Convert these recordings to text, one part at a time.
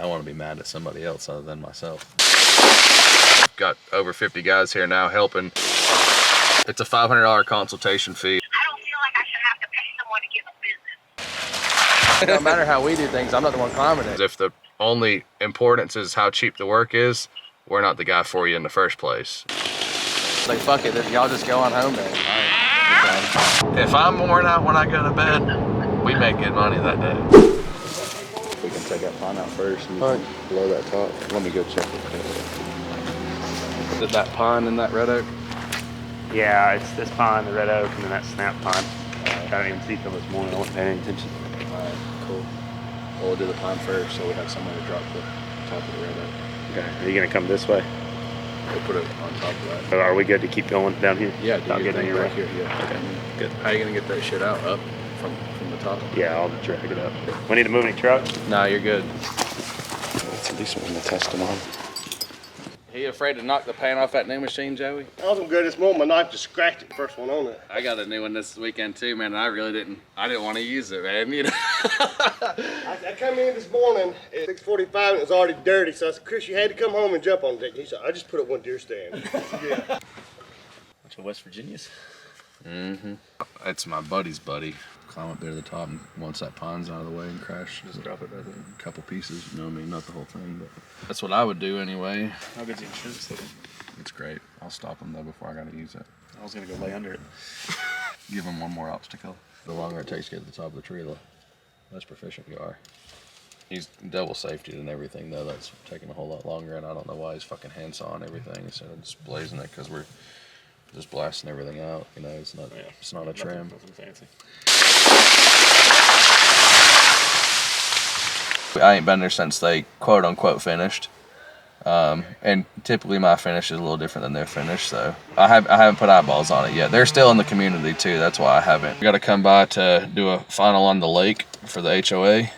I want to be mad at somebody else other than myself. Got over 50 guys here now helping. It's a $500 consultation fee. I don't feel like I should have to pay someone to get a business. It don't matter how we do things, I'm not the one climbing it. If the only importance is how cheap the work is, we're not the guy for you in the first place. Like, fuck it, y'all just go on home then. If I'm worn out when I go to bed, we make good money that day. We can take that pine out first and blow that top. Let me go check it. Did that pine and that red oak? Yeah, it's this pine, the red oak, and then that snap pine. I didn't even see till this morning. I wasn't paying any attention. Alright, cool. Well, we'll do the pine first so we have somewhere to drop the top of the red oak. Okay, are you gonna come this way? We'll put it on top of that. So are we good to keep going down here? Yeah, do Not your getting thing your right way? here. Yeah. Okay. Good. How are you gonna get that shit out? Up from the top? Yeah, I'll drag it up. We need to move any trucks? Nah, you're good. That's at least something to test them on. He afraid to knock the paint off that new machine, Joey? I wasn't good this morning. My knife just scratched the first one on it. I got a new one this weekend too, man, and I didn't want to use it, man. You know. I come in this morning at 6:45 and it was already dirty, so I said, Chris, you had to come home and jump on it. He said, I just put up one deer stand. Yeah. Bunch of West Virginias. Mm-hmm. It's my buddy's buddy. Climb up there to the top, and once that pine's out of the way and crash, just drop it right there in a couple pieces, you know what I mean? Not the whole thing, but that's what I would do anyway. How good's the insurance looking? It's great. I'll stop them though before I gotta use it. I was gonna go lay under it. Give them one more obstacle. The longer it takes to get to the top of the tree, the less proficient you are. He's double safety and everything though. That's taking a whole lot longer, and I don't know why he's fucking handsaw and everything instead of just blazing it, because we're just blasting everything out. You know, it's not a trim. Nothing fancy. I ain't been there since they quote unquote finished. And typically my finish is a little different than their finish, so I haven't put eyeballs on it yet. They're still in the community too, that's why I haven't. I gotta come by to do a final on the lake for the HOA.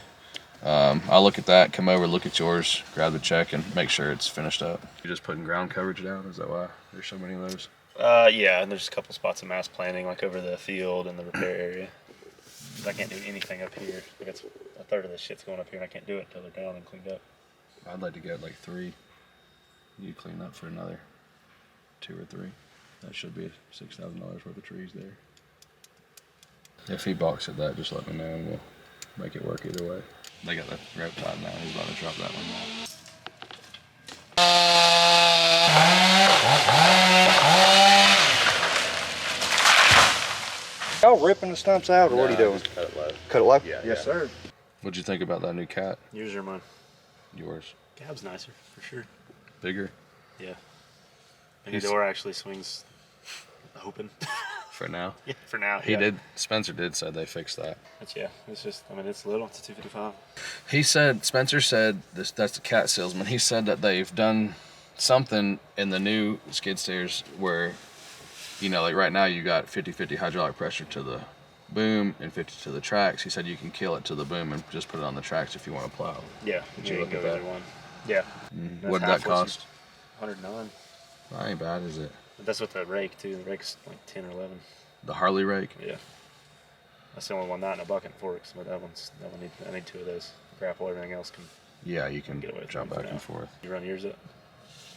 I'll look at that, come over, look at yours, grab the check, and make sure it's finished up. You're just putting ground coverage down, is that why there's so many of those? Yeah, and there's a couple spots of mass planting, like over the field and the repair area. I can't do anything up here. Like it's a third of this shit's going up here, and I can't do it until they're down and cleaned up. I'd like to get like 3. You clean up for another 2 or 3. That should be $6,000 worth of trees there. If he balks at that, just let me know and we'll make it work either way. They got the rope tied now. He's about to drop that one now. Y'all ripping the stumps out, or what are you doing? Cut it low. Cut it low? Yeah, yes, sir. What'd you think about that new cat? Yours or mine? Yours. Cab's nicer, for sure. Bigger? Yeah. And the door actually swings open. For now? Yeah, for now. He did. Spencer did say they fixed that. It's just, I mean, it's little. It's a 255. Spencer said, that's the cat salesman, he said that they've done something in the new skid steers where, you know, like right now you got 50-50 hydraulic pressure to the boom and 50 to the tracks. He said you can kill it to the boom and just put it on the tracks if you want to plow. Yeah. Did you look at that? One. Yeah. What did that cost? 109. That ain't bad, is it? But that's with the rake too. The rake's like 10 or 11. The Harley rake? Yeah. That's the only one not in a bucket and forks, but I need 2 of those. Grapple, everything else can. Yeah, you can Get away with jump them for back and now. forth. You run yours up?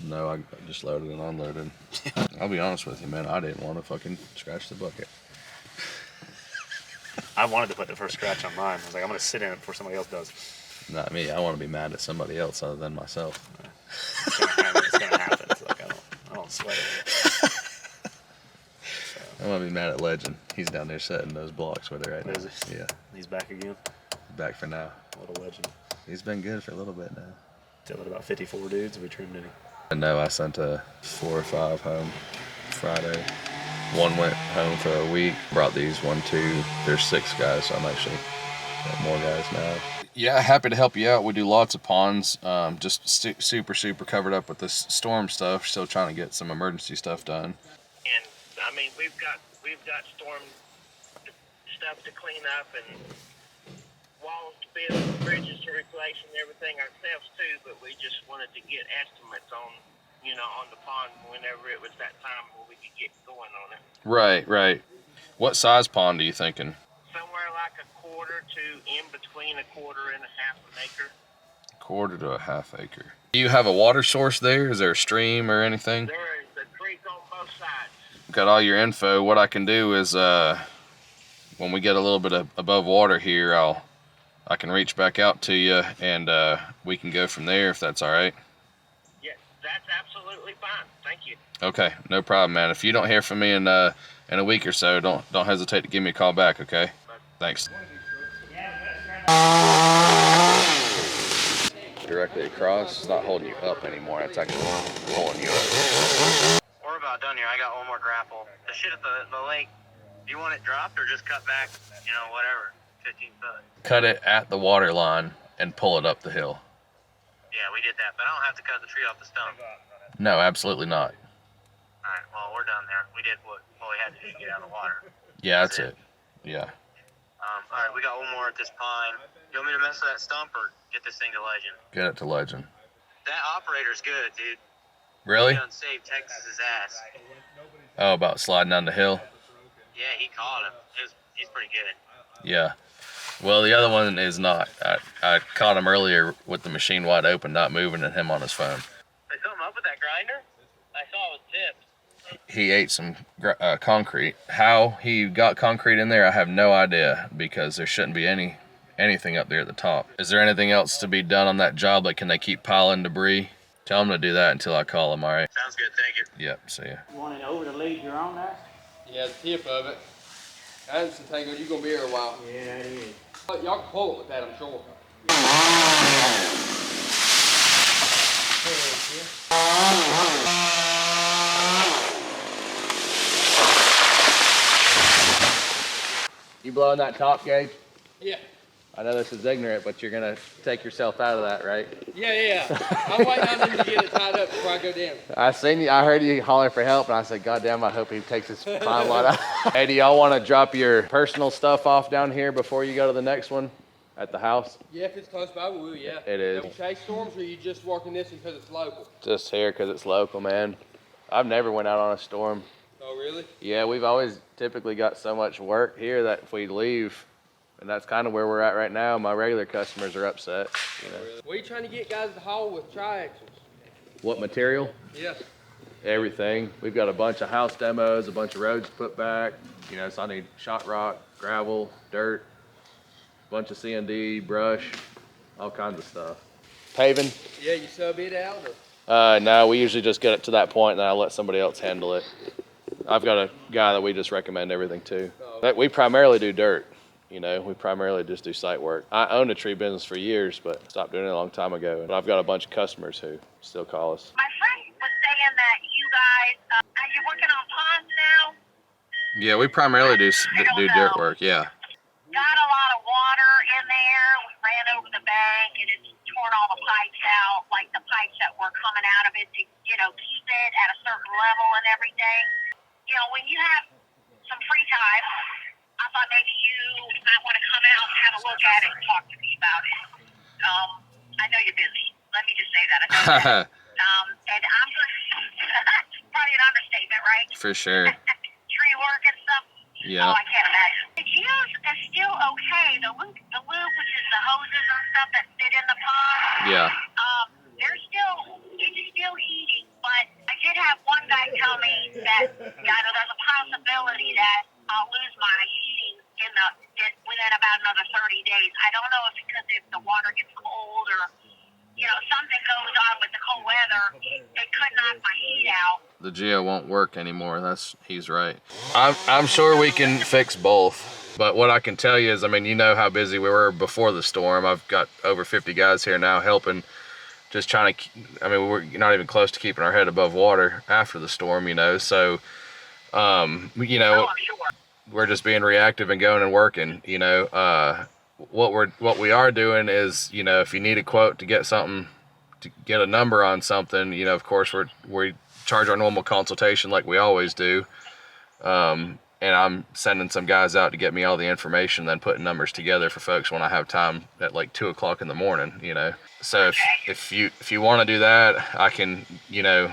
No, I just loaded and unloaded. I'll be honest with you, man. I didn't want to fucking scratch the bucket. I wanted to put the first scratch on mine. I was like, I'm going to sit in it before somebody else does. Not me. I want to be mad at somebody else other than myself. It's going to happen. It's going to happen. It's like, I don't sweat it. So. I'm going to be mad at Legend. He's down there setting those blocks where they're at now. Is he? Yeah. He's back again. Back for now. What a legend. He's been good for a little bit now. Tell it about 54 dudes. We trimmed any. No, I sent 4 or 5 home Friday. 1 went home for a week. Brought these 1, 2. There's 6 guys, so I'm actually got more guys now. Yeah, happy to help you out. We do lots of ponds. Just super covered up with this storm stuff. Still trying to get some emergency stuff done. And I mean, we've got storm stuff to clean up and walls to build, bridges to replace, and everything ourselves too. But we just wanted to get estimates on, you know, on the pond whenever it was that time where we could get going on it. Right. What size pond are you thinking? Somewhere like 1/4 to in between 1/4 and 1/2 acre. quarter to a half acre. Do you have a water source there? Is there a stream or anything? There is a creek on both sides. Got all your info. What I can do is when we get a little bit above water here, I can reach back out to you and we can go from there if that's all right. Yes, that's absolutely fine. Thank you. Okay, no problem, man. If you don't hear from me in a week or so, don't hesitate to give me a call back, okay? Thanks. Directly across, it's not holding you up anymore. It's actually pulling you up. We're about done here. I got one more grapple. The shit at the lake, do you want it dropped or just cut back, you know, whatever, 15 foot? Cut it at the water line and pull it up the hill. Yeah, we did that, but I don't have to cut the tree off the stump. No, absolutely not. All right, well, we're done there. We did what we had to do to get out of the water. Yeah, that's it. Yeah. All right, we got one more at this pine. You want me to mess with that stump or get this thing to legend? Get it to legend. That operator's good, dude. Really? He done saved Texas's ass. Oh, about sliding down the hill? Yeah, he caught him. He's pretty good. Yeah. Well, the other one is not. I caught him earlier with the machine wide open, not moving, and him on his phone. There's something up with that grinder? I saw it was tipped. He ate some concrete. How he got concrete in there, I have no idea, because there shouldn't be anything up there at the top. Is there anything else to be done on that job? Like, can they keep piling debris? Tell them to do that until I call them, all right? Sounds good, thank you. Yep, see ya. You want it over the lead you're on there? Yeah, the tip of it. That's the tango. You're gonna be here a while. Yeah, it is. Y'all can pull it with that, I'm sure. You blowing that top gauge? Yeah. I know this is ignorant, but you're gonna take yourself out of that, right? Yeah. I'm waiting on him to get it tied up before I go down. I heard you hollering for help, and I said, God damn, I hope he takes his pine line out. Hey, do y'all want to drop your personal stuff off down here before you go to the next one at the house? Yeah, if it's close by, we will, yeah. It is. Do you chase storms, or are you just working this one because it's local? Just here because it's local, man. I've never went out on a storm. Oh, really? Yeah, we've always typically got so much work here that if we leave, and that's kind of where we're at right now, my regular customers are upset. You know. What are you trying to get guys to haul with triaxles? What material? Yes. Everything. We've got a bunch of house demos, a bunch of roads put back. You know, so I need shot rock, gravel, dirt, a bunch of C&D, brush, all kinds of stuff. Paving? Yeah, you sub it out, or? No, we usually just get it to that point and then I let somebody else handle it. I've got a guy that we just recommend everything to. But we primarily do dirt. You know, we primarily just do site work. I owned a tree business for years, but stopped doing it a long time ago. But I've got a bunch of customers who still call us. My friend was saying that you guys, are you working on ponds now? Yeah, we primarily do dirt work, yeah. Got a lot of water in there. We ran over the bank and it's torn all the pipes out, like the pipes that were coming out of it to, you know, keep it at a certain level and everything. You know, when you have some free time, I thought maybe you might want to come out and have a look at it and talk to me about it. I know you're busy. Let me just say that. I know that. And I'm probably an understatement, right? For sure. Tree work and stuff. Yeah. Oh, I can't imagine. The geos are still okay. The loop, which is the hoses and stuff that fit in the pond. Yeah. It's still heating, but I did have one guy tell me that there's a possibility that I'll lose my heating within about another 30 days. I don't know if the water gets cold or, you know, something goes on with the cold weather, it could knock my heat out. The geo won't work anymore. He's right. I'm sure we can fix both. But what I can tell you is, I mean, you know how busy we were before the storm. I've got over 50 guys here now helping, just trying to, I mean, we're not even close to keeping our head above water after the storm, you know. So, you know, we're just being reactive and going and working, you know. What we are doing is, you know, if you need a quote to get something, to get a number on something, you know, of course we charge our normal consultation like we always do. And I'm sending some guys out to get me all the information, then putting numbers together for folks when I have time at like 2 o'clock in the morning, you know. So if you want to do that, I can, you know,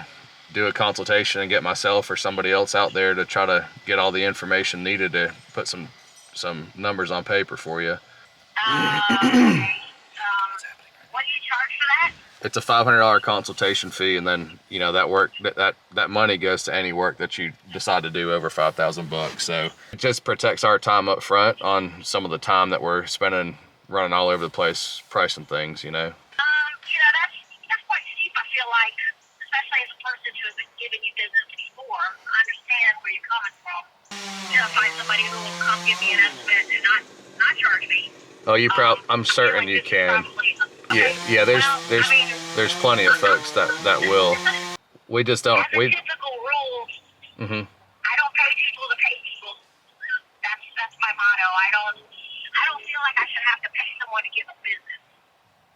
do a consultation and get myself or somebody else out there to try to get all the information needed to put some numbers on paper for you. What do you charge for It's a $500 consultation fee, and then that work that money goes to any work that you decide to do over $5,000. So it just protects our time up front on some of the time that we're spending running all over the place pricing things. That's quite steep. I feel like, especially as a person who has been giving you business before, I understand where you're coming from. Find somebody who will come give me an estimate and not charge me. Oh, I'm certain you can. Yeah, there's plenty of folks that will. We just don't. As a typical rule, I don't pay people to pay people. That's my motto. I don't feel like I should have to pay someone to give a business.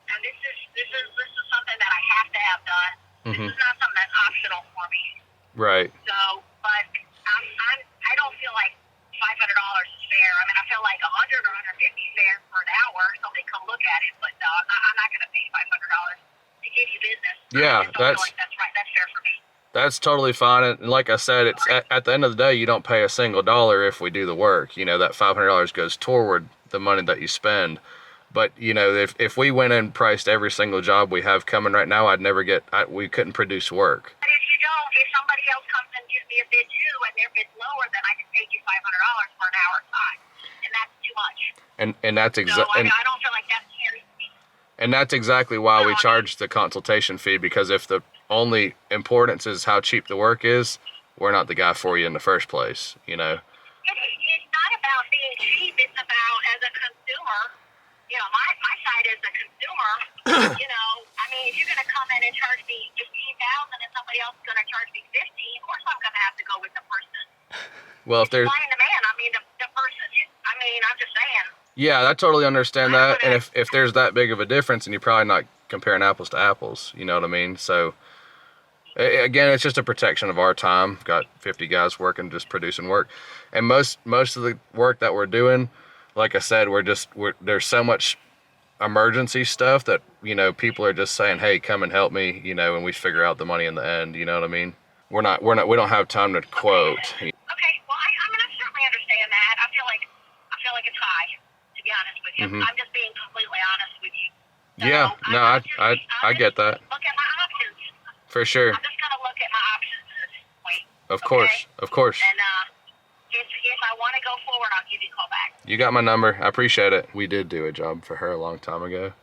And this is something that I have to have done. This is not something that's optional for me. Right. So, but I don't feel like $500 is fair. I mean, I feel like 100 or 150 is fair for an hour. Somebody come look at it, but no, I'm not going to pay $500 to give you business. Yeah, I don't feel like that's right. That's fair for me. That's totally fine. And like I said, it's at the end of the day, you don't pay a single dollar if we do the work. That $500 goes toward the money that you spend. But if we went and priced every single job we have coming right now, we couldn't produce work. But if somebody else comes and gives me a bid too, and their bid's lower, then I can pay you $500 for an hour time, and that's too much. And that's exactly. I don't feel like that's fair to me. And that's exactly why we charge the consultation fee, because if the only importance is how cheap the work is, we're not the guy for you in the first place. It's not about being cheap. It's about, as a consumer, my side as a consumer, if you're going to come in and charge me $15,000 and somebody else is going to charge me $15,000, of course I'm going to have to go with the person. Well, if there's... Supply and demand, the person, I'm just saying. Yeah, I totally understand that. And if there's that big of a difference, and you're probably not comparing apples to apples, you know what I mean? So, again, it's just a protection of our time. Got 50 guys working, just producing work. And most of the work that we're doing, like I said, there's so much emergency stuff that, people are just saying, hey, come and help me, and we figure out the money in the end, you know what I mean? We don't have time to quote. Okay, well, I certainly understand that. I feel like it's high, to be honest with you. I'm just being completely honest with you. So yeah, no, I get that. Look at my options. For sure. I'm just going to look at my options at this point. Of course. And if I want to go forward, I'll give you a call back. You got my number. I appreciate it. We did do a job for her a long time ago,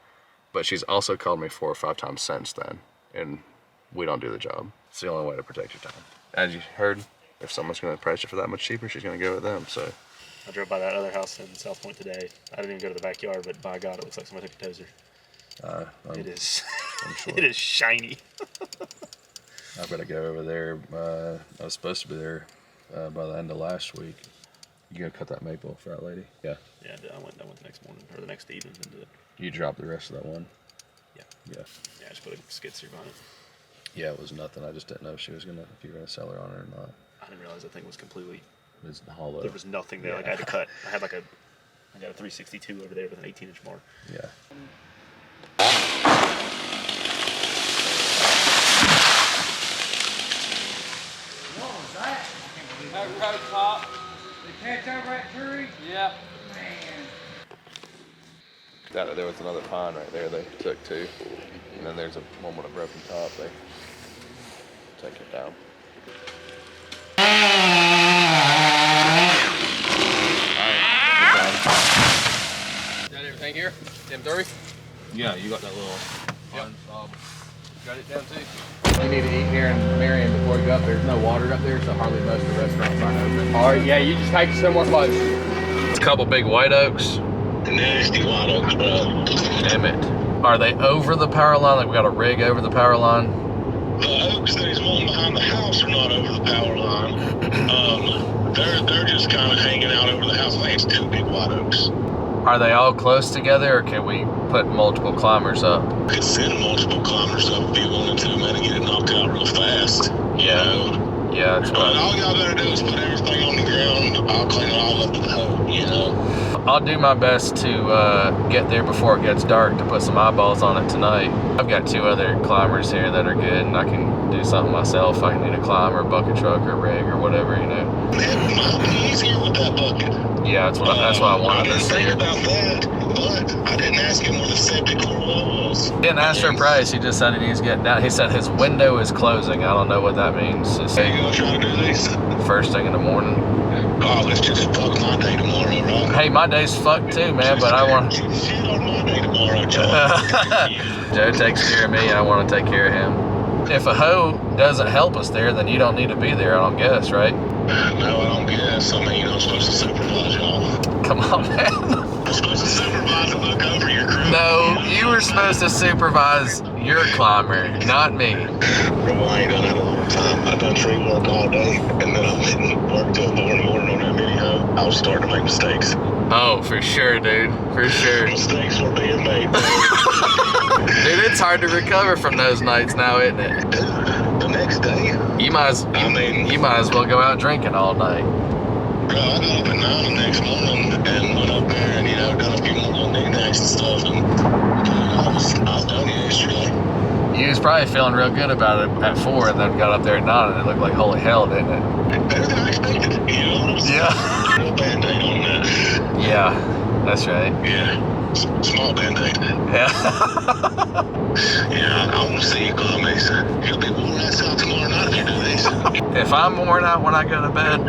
but she's also called me 4 or 5 times since then, and we don't do the job. It's the only way to protect your time. As you heard, if someone's going to price it for that much cheaper, she's going to go with them. So I drove by that other house in South Point today. I didn't even go to the backyard, but by God, it looks like somebody took a dozer. It is. I'm sure. It is shiny. I've got to go over there. I was supposed to be there by the end of last week. You gonna cut that maple for that lady? Yeah. Yeah, I went the next morning or the next evening and did it. You dropped the rest of that one? Yeah. Yeah. Yeah, I just put a skid steer on it. Yeah, it was nothing. I just didn't know if you were gonna sell her on it or not. I didn't realize that thing was completely. It was hollow. There was nothing there. Yeah. Like I had to cut. I got a 362 over there with an 18-inch mark. Yeah. What was that? That road top. They catch over that tree? Yep. Man. There was another pine right there they took too. And then there's one with a broken top. They take it down. Is that everything here? M3? Yeah, you got that little pine saw. Got it down too? You need to eat here in Marion before you go up. There's no water up there, so hardly most of the restaurants aren't open. All right, yeah, you just take it somewhere close. It's a couple big white oaks. Nasty white oaks, bro. Damn it. Are they over the power line? Like we got a rig over the power line? The oaks that he's wanting behind the house are not over the power line. They're just kind of hanging out over the house. I think it's 2 big white oaks. Are they all close together, or can we put multiple climbers up? Could send multiple climbers up if you wanted to, man, and get it knocked out real fast. Yeah. Yeah, that's But all y'all gotta do is put everything on the ground. I'll clean it all up with the hoe, you know? I'll do my best to get there before it gets dark to put some eyeballs on it tonight. I've got 2 other climbers here that are good, and I can do something myself. I can need a climber, a bucket truck, or rig, or whatever, you know. It might be easier with that bucket. Yeah, that's what I wanted to see. I didn't think about that, but I didn't ask him where the septic or well was. else. Didn't ask for a price. He just said he needs to get down. He said his window is closing. I don't know what that means. He Hey, you gonna try to do these? First thing in the morning. Oh, let's just fuck my day tomorrow, right? Hey, my day's fucked too, man, but I want... Shit on my day tomorrow, Joe. Joe takes care of me, and I want to take care of him. If a hoe doesn't help us there, then you don't need to be there, I don't guess, right? No, I don't guess. I mean, I'm supposed to supervise y'all. Come on, man. I'm supposed to supervise and look over your crew. No, you were supposed to supervise your climber, not me. Bro, I ain't done that in a long time. I done tree work all day, and then I went and worked till 4 in the morning on that mini hoe. I was starting to make mistakes. Oh, for sure, dude. For sure. Mistakes were being made, bro. Dude, it's hard to recover from those nights now, isn't it? Dude, the next day, you might as well go out drinking all night. Bro, I got up at 9 the next morning and went up there and, got a few more little knickknacks and stuff, and I was done yesterday. You was probably feeling real good about it at 4 and then got up there at 9 and it looked like holy hell, didn't it? Better than I expected, you know what I'm saying? Yeah. No Band-Aid on that. Yeah, that's right. Yeah, small Band-Aid. Yeah. Yeah, I want to see you climb these. You'll be wore ass out tomorrow night if you do these. If I'm worn out when I go to bed,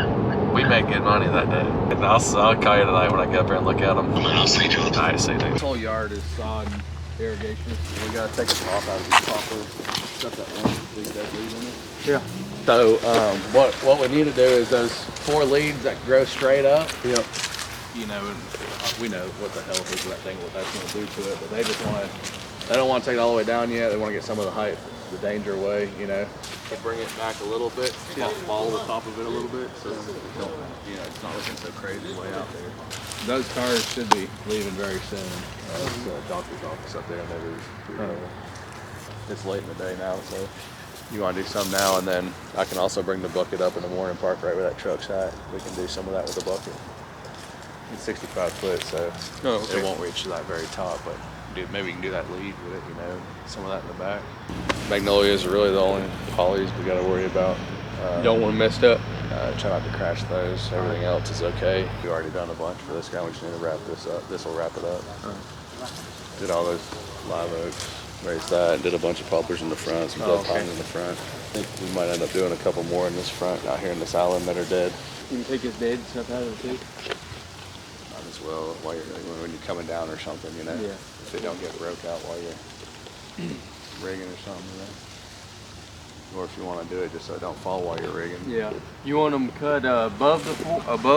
we make good money that day. And I'll call you tonight when I get up here and look at them. I'll see you. All right, see you, dude. This whole yard is sod and irrigation. We gotta take the top out of this copper. Got that one lead, that lead in it. Yeah. So what we need to do is those 4 leads that grow straight up. Yep. You know, we know what the health is of that thing, what that's going to do to it, but they just want to, they don't want to take it all the way down yet. They want to get some of the height, the danger away, you know. They bring it back a little bit, follow the top of it a little bit, so it don't, it's not looking so crazy way out there. Those cars should be leaving very soon. The doctor's office up there, and it's late in the day now, so you want to do some now, and then I can also bring the bucket up in the morning, park right where that truck's at. We can do some of that with the bucket. It's 65 foot, so it won't reach to that very top, but maybe we can do that lead with it, some of that in the back. Magnolias are really the only polys we got to worry about. Don't want them messed up. Try not to crash those. Everything else is okay. We've already done a bunch for this guy. We just need to wrap this up. This will wrap it up. Did all those live oaks, raised that, did a bunch of poplars in the front, some dead pines in the front. I think we might end up doing a couple more in this front out here in this island that are dead. You can take his dead stuff out of it too. Might as well while when you're coming down or something, Yeah. If they don't get broke out while you're rigging or something, Or if you want to do it just so it don't fall while you're rigging. Yeah. You want them cut above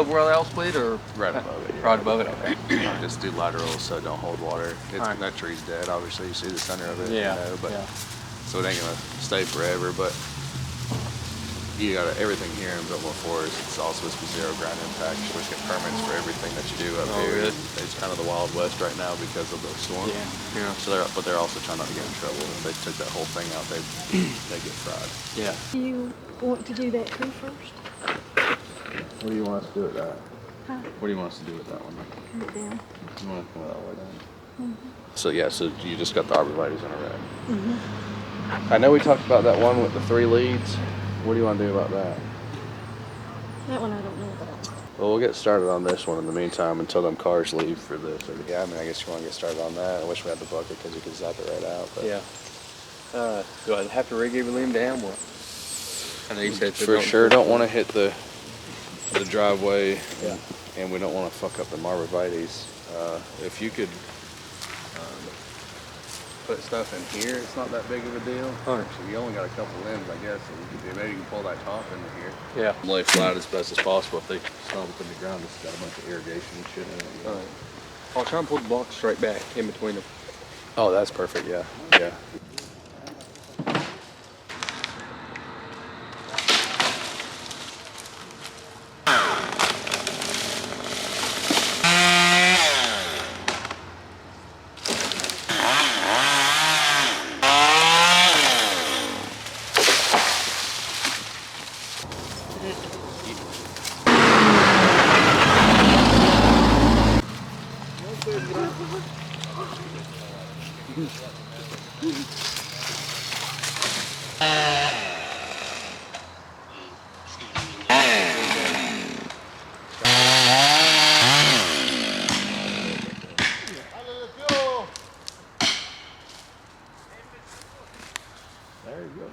where the L split or right above it? Yeah. Right above it. Okay. Just do laterals so it don't hold water. That tree's dead. Obviously, you see the center of it. Yeah. So it ain't gonna stay forever. But you got everything here in Biltmore Forest. It's all supposed to be zero ground impact. You're supposed to get permits for everything that you do up here. Really? It's kind of the Wild West right now because of the storm. Yeah. So they're also trying not to get in trouble. If they took that whole thing out, they get fried. Yeah. Do you want to do that tree first? What do you want us to do with that? Huh? What do you want us to do with that one? Cut it down. You want to come all the way down? So so you just got the arborvitaes in a red. I know we talked about that one with the 3 leads. What do you want to do about that? That one I don't know about. Well, we'll get started on this one in the meantime until them cars leave for this. Yeah, I guess you want to get started on that. I wish we had the bucket because you could zap it right out. But Yeah. Do I have to rig every limb down? What? I know you said for sure don't want to hit the driveway, and we don't want to fuck up the arborvitaes. If you could put stuff in here, it's not that big of a deal. So you only got a couple limbs, I guess, so maybe you can pull that top into here. Yeah. Lay flat as best as possible. If they stump in the ground, it's got a bunch of irrigation and shit in it. All right. I'll try and pull the blocks straight back in between them. Oh, that's perfect. Yeah. There you go.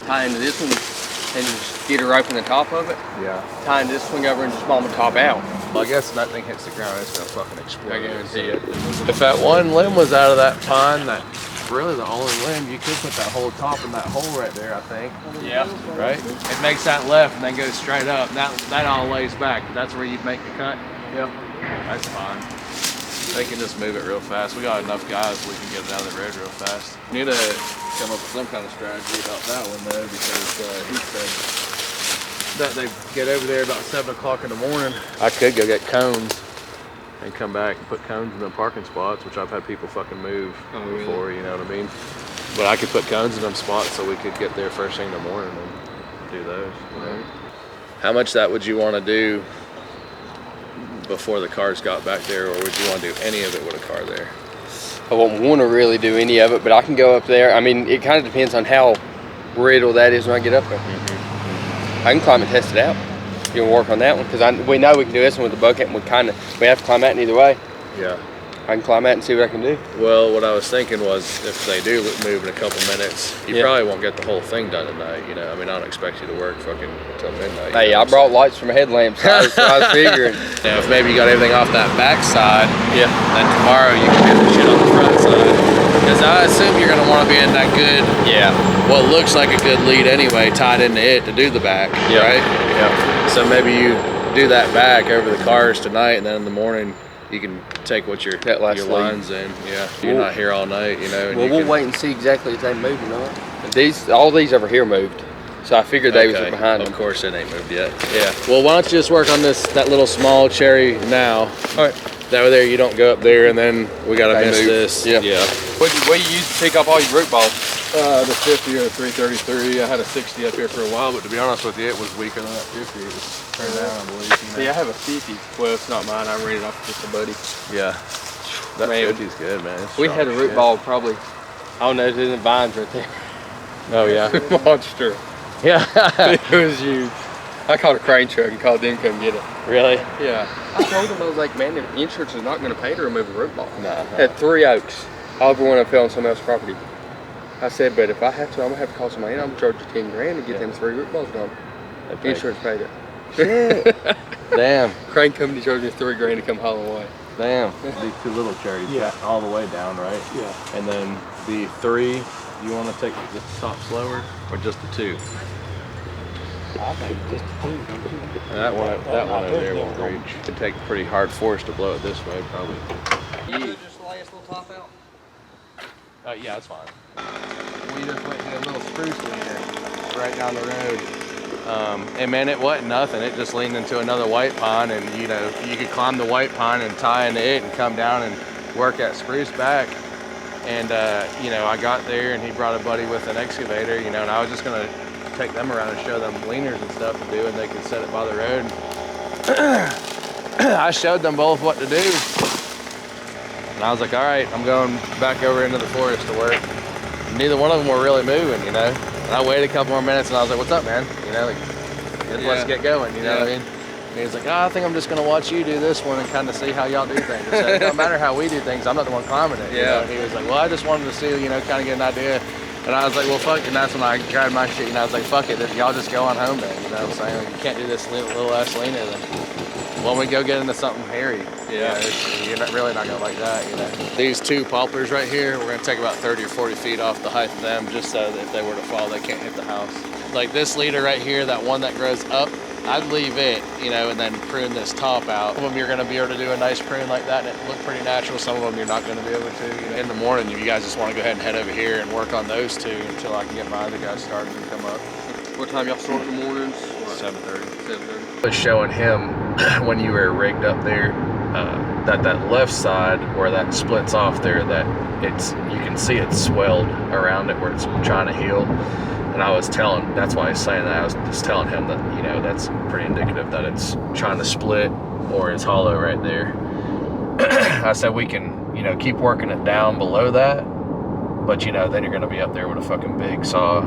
Tie into this one and just get her open the top of it. Yeah. Tie into this swing over and just bomb the top out. Well, I guess that thing hits the ground, it's gonna fucking explode. I guarantee it. If that one limb was out of that pine, that's really the only limb, you could put that whole top in that hole right there, I think. Yeah. Right? It makes that left and then goes straight up. That all lays back. That's where you'd make the cut. Yep. That's fine. They can just move it real fast. We got enough guys we can get it out of the road real fast. Need to come up with some kind of strategy about that one though, because he said that they get over there about 7 o'clock in the morning. I could go get cones and come back and put cones in the parking spots, which I've had people fucking move before, you know what I mean? But I could put cones in them spots so we could get there first thing in the morning and do those, you know? How much that would you want to do before the cars got back there, or would you want to do any of it with a car there? I won't want to really do any of it, but I can go up there. I mean, it kind of depends on how brittle that is when I get up there. I can climb and test it out. You can work on that one, because we know we can do this one with the bucket, and we have to climb that either way. Yeah. I can climb that and see what I can do. Well, what I was thinking was, if they do move in a couple minutes, you probably won't get the whole thing done tonight, you know? I mean, I don't expect you to work fucking till midnight. Hey, I brought lights from a headlamp, so I was figuring. Yeah, if maybe you got everything off that back side, then tomorrow you can do the shit on the front side. Because I assume you're going to want to be in that good, what looks like a good lead anyway, tied into it to do the back, right? Yeah. So maybe you do that back over the cars tonight, and then in the morning, you can take what your lines in. Yeah, you're not here all night, you know. And well, we'll wait and see exactly if they move or not. All these over here moved, so I figured they was behind them. Of course, it ain't moved yet. Yeah. Well, why don't you just work on that little small cherry now? All right. That way there, you don't go up there, and then we gotta miss this. Yeah. What do you use to pick up all your root balls? The 50 or the 333. I had a 60 up here for a while, but to be honest with you, it was weaker than that 50. It was turned down, I believe. You know? See, I have a 50. Well, it's not mine. I rented it off just a buddy. Yeah. That 50's good, man. We had a root ball probably, I don't know, it's in the vines right there. Oh, yeah. Monster. Yeah. It was huge. I called a crane truck and called them to come get it. Really? Yeah. I told them, I was like, man, the insurance is not going to pay to remove a root ball. Had 3 oaks. All but one of them fell on someone else's property. I said, but if I have to, I'm going to have to call somebody in. I'm going to charge you 10 grand to get them 3 root balls done. Insurance paid it. Shit. Damn. Crane company charged me 3 grand to come haul away. Damn. These 2 little cherries all the way down, right? Yeah. And then the 3, you want to take the top slower, or just the 2? I think just the 2, don't you? That one over there won't reach. It'd take a pretty hard force to blow it this way, probably. Just lay this little top out? Yeah, that's fine. We just went to a little spruce leader right down the road. And man, it wasn't nothing. It just leaned into another white pine, and you know, you could climb the white pine and tie into it and come down and work that spruce back. And you know, I got there and he brought a buddy with an excavator, you know, and I was just gonna take them around and show them leaners and stuff to do, and they could set it by the road. I showed them both what to do. And I was like, all right, I'm going back over into the forest to work. Neither one of them were really moving, you know. And I waited a couple more minutes and I was like, what's up, man? You know, like, let's get going, you know what I mean? And he was like, oh, I think I'm just gonna watch you do this one and kind of see how y'all do things. I said, it don't matter how we do things, I'm not the one climbing it. You know? And he was like, well, I just wanted to see, you know, kind of get an idea. And I was like, well, fuck, and that's when I grabbed my shit, and I was like, fuck it, y'all just go on home then, you know what I'm saying? Like, you can't do this little ass leaner then. When we go get into something hairy, you know, you're really not gonna like that, you know. These 2 poplars right here, we're gonna take about 30 or 40 feet off the height of them, just so that if they were to fall, they can't hit the house. Like this leader right here, that one that grows up, I'd leave it, you know, and then prune this top out. Some of them you're gonna be able to do a nice prune like that and it look pretty natural. Some of them you're not gonna be able to. You know? In the morning, you guys just wanna go ahead and head over here and work on those 2 until I can get my other guys started and come up. What time y'all start in the mornings? 7:30. 7:30. I was showing him when you were rigged up there, that left side where that splits off there, that you can see it swelled around it where it's trying to heal. And I was telling, that's why I was saying that, I was just telling him that, you know, that's pretty indicative that it's trying to split or it's hollow right there. I said we can, you know, keep working it down below that, but you know, then you're gonna be up there with a fucking big saw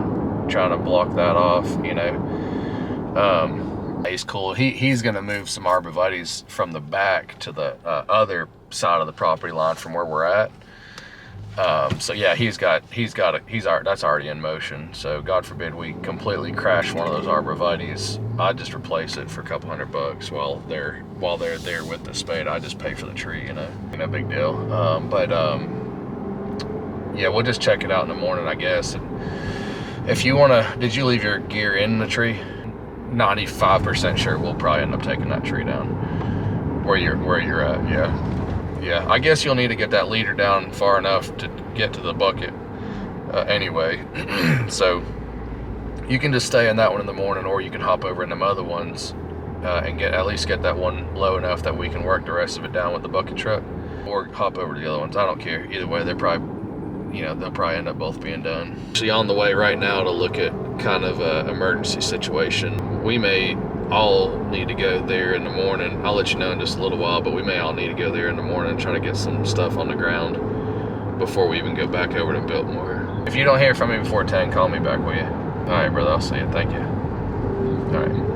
trying to block that off, you know. He's cool. He's gonna move some arborvitaes from the back to the other side of the property line from where we're at. So yeah, that's already in motion. So God forbid we completely crash one of those arborvitaes, I'd just replace it for a couple $100 while they're there with the spade. I just pay for the tree, you know, no big deal. Yeah, we'll just check it out in the morning, I guess. And if you wanna, did you leave your gear in the tree? 95% sure we'll probably end up taking that tree down where you're at. Yeah, I guess you'll need to get that leader down far enough to get to the bucket anyway. So you can just stay in that one in the morning, or you can hop over in them other ones and at least get that one low enough that we can work the rest of it down with the bucket truck, or hop over to the other ones. I don't care. Either way, they'll probably end up both being done. Actually on the way right now to look at kind of an emergency situation. We may all need to go there in the morning. I'll let you know in just a little while, but we may all need to go there in the morning and try to get some stuff on the ground before we even go back over to Biltmore. If you don't hear from me before 10, call me back, will you? All right, brother, I'll see you. Thank you. All right.